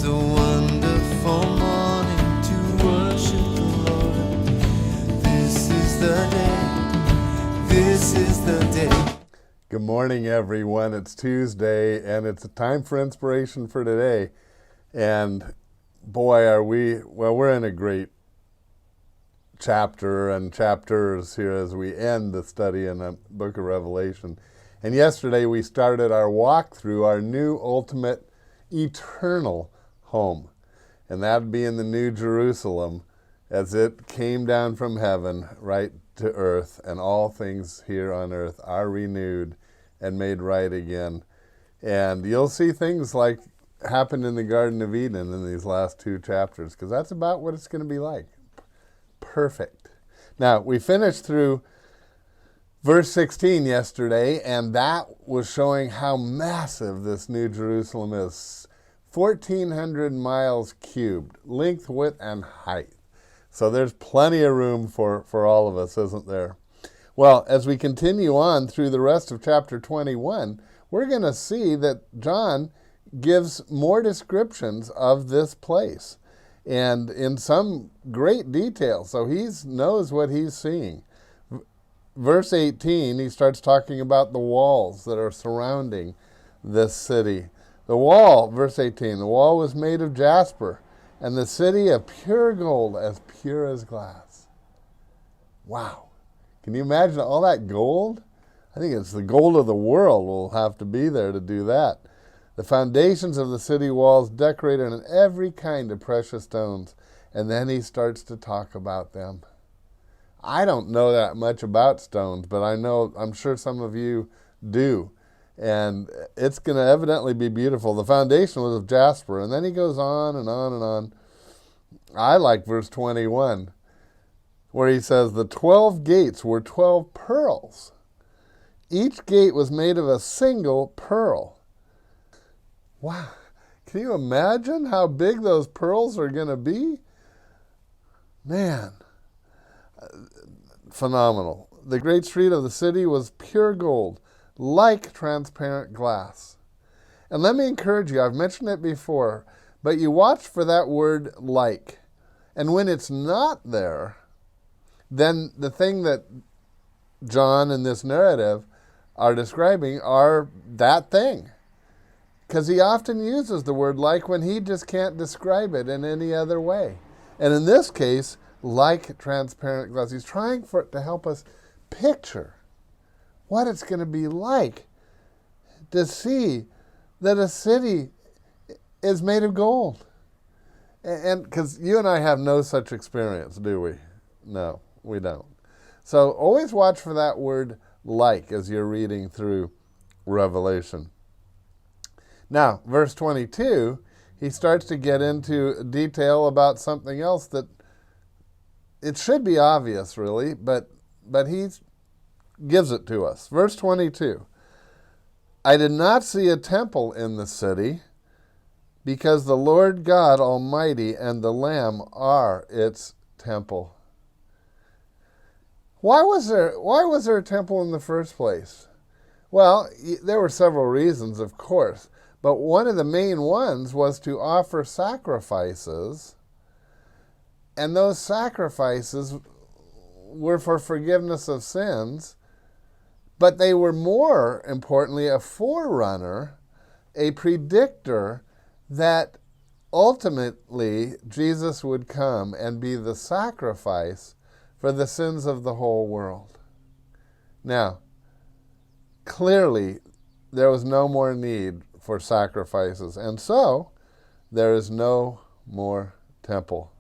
a wonderful morning to worship the Lord. This is the day, this is the day. Good morning, everyone. It's Tuesday, and it's a time for inspiration for today. And boy, we're in a great chapter and chapters here as we end the study in the book of Revelation. And yesterday we started our walk through our new ultimate eternal home. And that being the New Jerusalem as it came down from heaven right to earth, and all things here on earth are renewed and made right again. And you'll see things like happened in the Garden of Eden in these last two chapters, because that's about what it's going to be like. Perfect. Now, we finished through verse 16 yesterday, and that was showing how massive this New Jerusalem is. 1,400 miles cubed, length, width, and height. So there's plenty of room for all of us, isn't there? Well, as we continue on through the rest of chapter 21, we're going to see that John gives more descriptions of this place, and in some great detail. So he knows what he's seeing. Verse 18, he starts talking about the walls that are surrounding this city. The wall, verse 18, the wall was made of jasper, and the city of pure gold, as pure as glass. Wow. Can you imagine all that gold? I think it's the gold of the world will have to be there to do that. The foundations of the city walls decorated in every kind of precious stones. And then he starts to talk about them. I don't know that much about stones, but I'm sure some of you do. And it's going to evidently be beautiful. The foundation was of jasper, and then he goes on and on and on. I like verse 21, where he says, the 12 gates were 12 pearls. Each gate was made of a single pearl. Wow. Can you imagine how big those pearls are going to be? Man, phenomenal. The great street of the city was pure gold, like transparent glass. And let me encourage you, I've mentioned it before, but you watch for that word like. And when it's not there, then the thing that John and this narrative are describing are that thing. Because he often uses the word like when he just can't describe it in any other way. And in this case, like transparent glass. He's trying to help us picture what it's going to be like to see that a city is made of gold. And because you and I have no such experience, do we? No, we don't. So always watch for that word like as you're reading through Revelation. Now, verse 22, he starts to get into detail about something else that it should be obvious, really, but he gives it to us. Verse 22, I did not see a temple in the city, because the Lord God Almighty and the Lamb are its temple. Why was there a temple in the first place? Well, there were several reasons, of course, but one of the main ones was to offer sacrifices, and those sacrifices were for forgiveness of sins, but they were more importantly a forerunner, a predictor that ultimately Jesus would come and be the sacrifice for the sins of the whole world. Now, clearly, there was no more need for sacrifices, and so there is no more temple.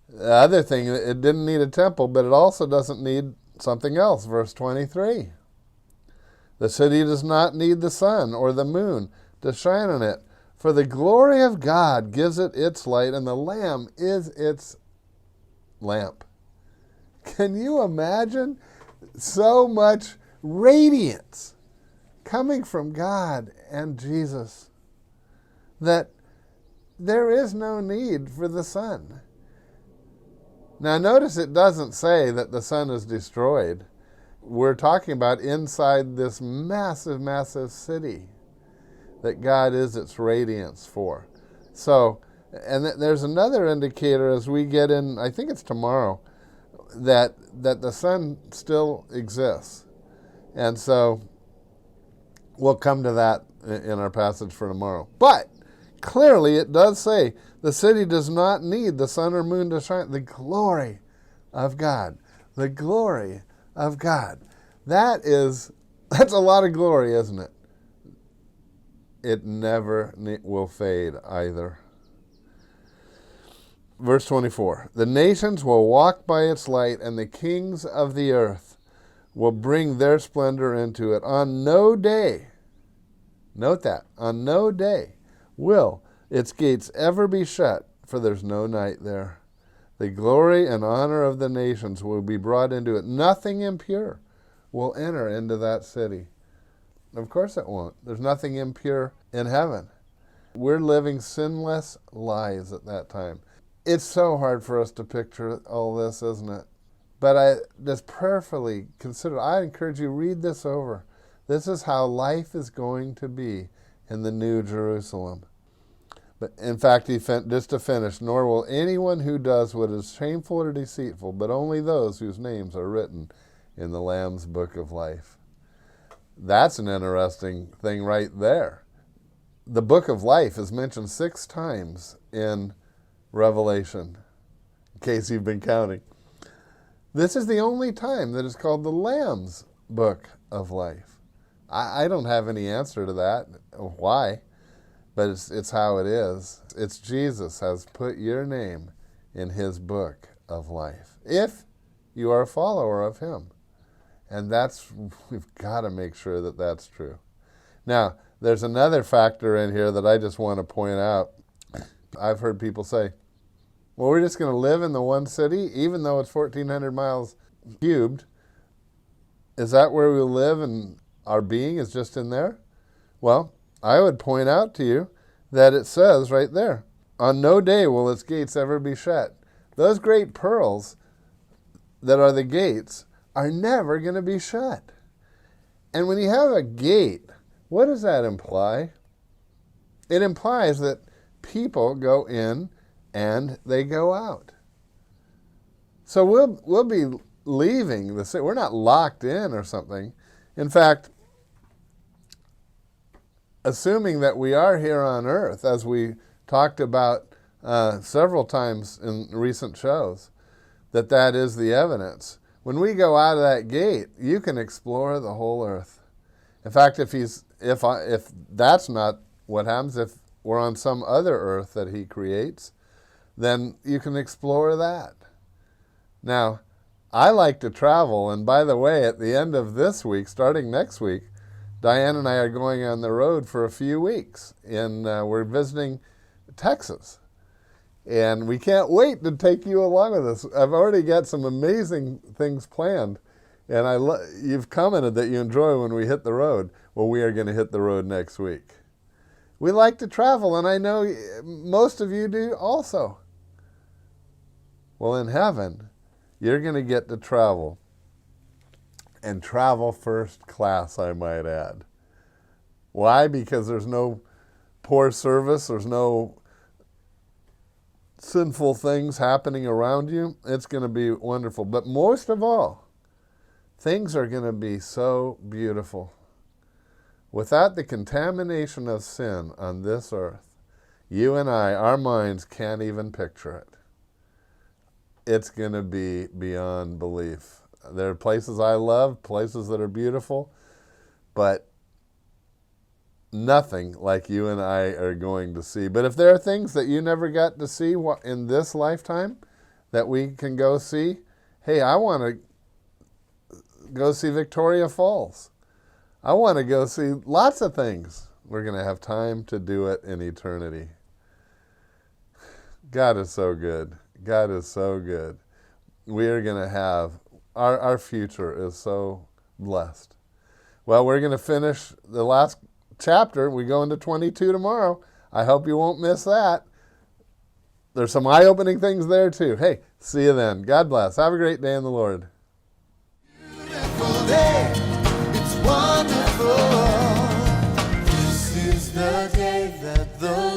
The other thing, it didn't need a temple, but it also doesn't need something else. Verse 23. The city does not need the sun or the moon to shine on it, for the glory of God gives it its light, and the Lamb is its lamp. Can you imagine so much radiance coming from God and Jesus that there is no need for the sun? Now notice it doesn't say that the sun is destroyed. We're talking about inside this massive, massive city. that God is its radiance for. So, and there's another indicator as we get in, I think it's tomorrow, that the sun still exists. And so we'll come to that in our passage for tomorrow. But clearly it does say the city does not need the sun or moon to shine. The glory of God. The glory of God. That's a lot of glory, isn't it? It never will fade either. Verse 24, the nations will walk by its light, and the kings of the earth will bring their splendor into it. On no day, note that, on no day will its gates ever be shut, for there's no night there. The glory and honor of the nations will be brought into it. Nothing impure will enter into that city. Of course it won't. There's nothing impure in heaven. We're living sinless lives at that time. It's so hard for us to picture all this, isn't it? But I just prayerfully consider, I encourage you, read this over. This is how life is going to be in the New Jerusalem. But in fact, just to finish, nor will anyone who does what is shameful or deceitful, but only those whose names are written in the Lamb's book of life. That's an interesting thing right there. The book of life is mentioned 6 times in Revelation, in case you've been counting. This is the only time that it's called the Lamb's book of life. I don't have any answer to that, why, but it's how it is. It's Jesus has put your name in his book of life, if you are a follower of him. And we've got to make sure that that's true. Now, there's another factor in here that I just want to point out. I've heard people say, well, we're just going to live in the one city, even though it's 1,400 miles cubed. Is that where we live and our being is just in there? Well, I would point out to you that it says right there, on no day will its gates ever be shut. Those great pearls that are the gates are never going to be shut. And when you have a gate, what does that imply? It implies that people go in and they go out. So we'll be leaving the city. We're not locked in or something. In fact, assuming that we are here on earth, as we talked about several times in recent shows, that is the evidence. When we go out of that gate, you can explore the whole earth. In fact, if that's not what happens, if we're on some other earth that he creates, then you can explore that. Now, I like to travel, and by the way, at the end of this week, starting next week, Diane and I are going on the road for a few weeks, and we're visiting Texas. And we can't wait to take you along with us. I've already got some amazing things planned, and you've commented that you enjoy when we hit the road. Well, we are going to hit the road next week. We like to travel, and I know most of you do also. Well, in heaven, you're going to get to travel, and travel first class, I might add. Why? Because there's no poor service, there's no sinful things happening around you. It's going to be wonderful. But most of all, things are going to be so beautiful. Without the contamination of sin on this earth, you and I, our minds can't even picture it. It's going to be beyond belief. There are places I love, places that are beautiful, but nothing like you and I are going to see. But if there are things that you never got to see in this lifetime that we can go see, hey, I want to go see Victoria Falls. I want to go see lots of things. We're going to have time to do it in eternity. God is so good. God is so good. We are going to have, our future is so blessed. Well, we're going to finish the last chapter. We go into 22 tomorrow. I hope you won't miss that. There's some eye-opening things there too. Hey, see you then. God bless. Have a great day in the Lord. Beautiful day. It's wonderful. This is is the day that the